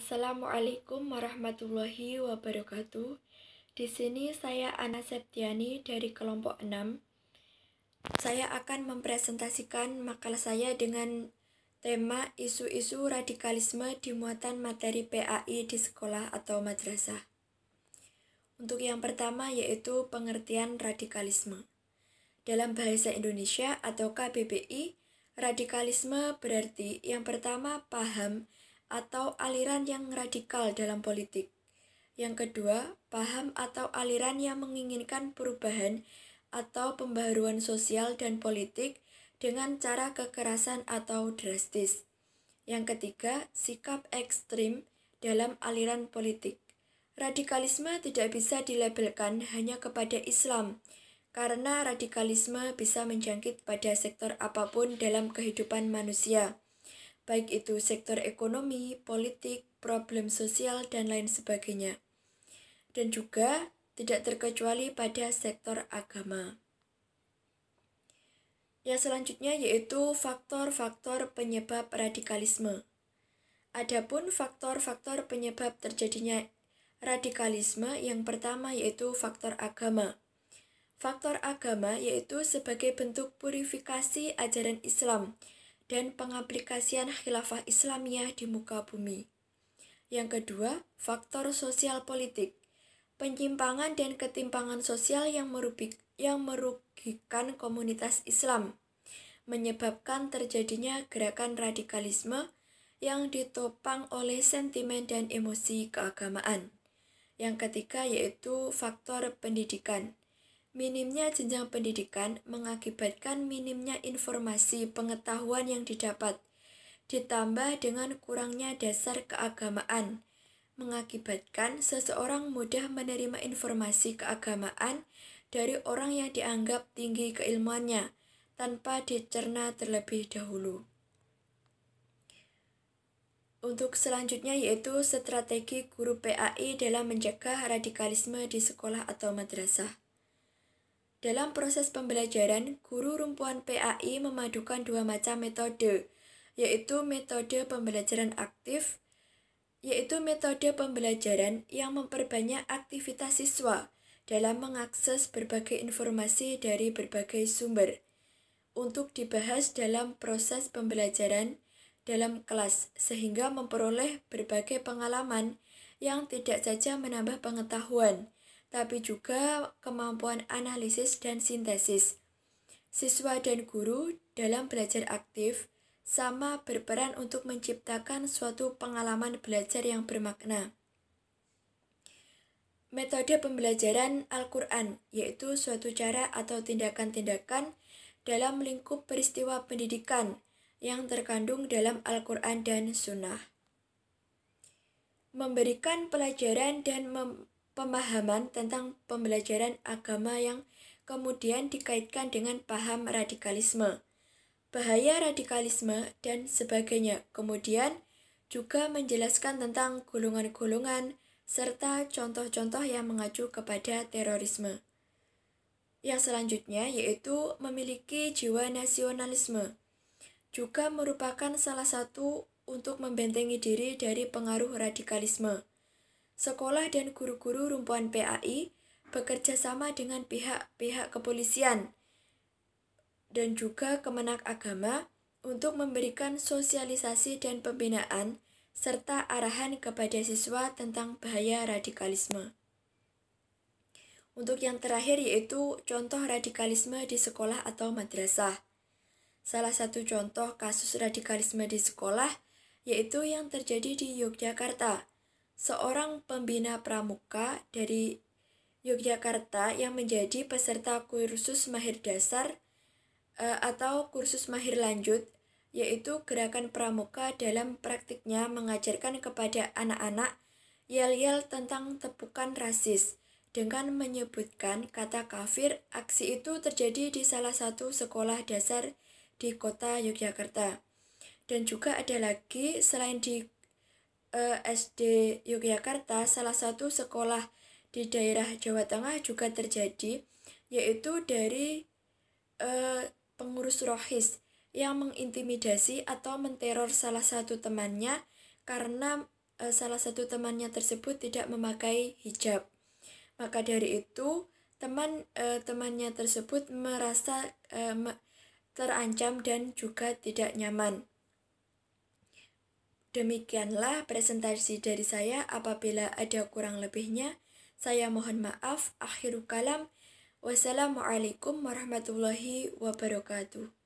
Assalamualaikum warahmatullahi wabarakatuh. Di sini saya Ana Septiani dari kelompok 6. Saya akan mempresentasikan makalah saya dengan tema isu-isu radikalisme di muatan materi PAI di sekolah atau madrasah. Untuk yang pertama yaitu pengertian radikalisme. Dalam bahasa Indonesia atau KBBI, radikalisme berarti yang pertama paham atau aliran yang radikal dalam politik. Yang kedua, paham atau aliran yang menginginkan perubahan atau pembaharuan sosial dan politik dengan cara kekerasan atau drastis. Yang ketiga, sikap ekstrim dalam aliran politik. Radikalisme tidak bisa dilabelkan hanya kepada Islam, karena radikalisme bisa menjangkit pada sektor apapun dalam kehidupan manusia, baik itu sektor ekonomi, politik, problem sosial, dan lain sebagainya. Dan juga tidak terkecuali pada sektor agama. Yang selanjutnya yaitu faktor-faktor penyebab radikalisme. Adapun faktor-faktor penyebab terjadinya radikalisme yang pertama yaitu faktor agama. Faktor agama yaitu sebagai bentuk purifikasi ajaran Islam dan pengaplikasian khilafah Islamiyah di muka bumi. Yang kedua, faktor sosial politik. Penyimpangan dan ketimpangan sosial yang merugikan komunitas Islam, menyebabkan terjadinya gerakan radikalisme yang ditopang oleh sentimen dan emosi keagamaan. Yang ketiga yaitu faktor pendidikan. Minimnya jenjang pendidikan mengakibatkan minimnya informasi pengetahuan yang didapat, ditambah dengan kurangnya dasar keagamaan, mengakibatkan seseorang mudah menerima informasi keagamaan dari orang yang dianggap tinggi keilmuannya, tanpa dicerna terlebih dahulu. Untuk selanjutnya yaitu strategi guru PAI dalam mencegah radikalisme di sekolah atau madrasah. Dalam proses pembelajaran, guru rumpuan PAI memadukan dua macam metode, yaitu metode pembelajaran aktif, yaitu metode pembelajaran yang memperbanyak aktivitas siswa dalam mengakses berbagai informasi dari berbagai sumber untuk dibahas dalam proses pembelajaran dalam kelas, sehingga memperoleh berbagai pengalaman yang tidak saja menambah pengetahuan, tapi juga kemampuan analisis dan sintesis. Siswa dan guru dalam belajar aktif sama berperan untuk menciptakan suatu pengalaman belajar yang bermakna. Metode pembelajaran Al-Quran, yaitu suatu cara atau tindakan-tindakan dalam lingkup peristiwa pendidikan yang terkandung dalam Al-Quran dan Sunnah. Memberikan pelajaran dan pemahaman tentang pembelajaran agama yang kemudian dikaitkan dengan paham radikalisme, bahaya radikalisme, dan sebagainya. Kemudian juga menjelaskan tentang golongan-golongan serta contoh-contoh yang mengacu kepada terorisme. Yang selanjutnya yaitu memiliki jiwa nasionalisme, juga merupakan salah satu untuk membentengi diri dari pengaruh radikalisme. Sekolah dan guru-guru rumpuan PAI bekerja sama dengan pihak-pihak kepolisian dan juga Kemenak Agama untuk memberikan sosialisasi dan pembinaan serta arahan kepada siswa tentang bahaya radikalisme. Untuk yang terakhir yaitu contoh radikalisme di sekolah atau madrasah. Salah satu contoh kasus radikalisme di sekolah yaitu yang terjadi di Yogyakarta. Seorang pembina pramuka dari Yogyakarta yang menjadi peserta kursus mahir dasar atau kursus mahir lanjut, yaitu gerakan pramuka dalam praktiknya mengajarkan kepada anak-anak yel-yel tentang tepukan rasis dengan menyebutkan kata kafir. Aksi itu terjadi di salah satu sekolah dasar di kota Yogyakarta. Dan juga ada lagi selain di SD Yogyakarta, salah satu sekolah di daerah Jawa Tengah juga terjadi, yaitu dari pengurus rohis yang mengintimidasi atau menteror salah satu temannya karena salah satu temannya tersebut tidak memakai hijab. Maka dari itu temannya tersebut merasa terancam dan juga tidak nyaman. Demikianlah presentasi dari saya. Apabila ada kurang lebihnya, saya mohon maaf. Akhirul kalam. Wassalamualaikum warahmatullahi wabarakatuh.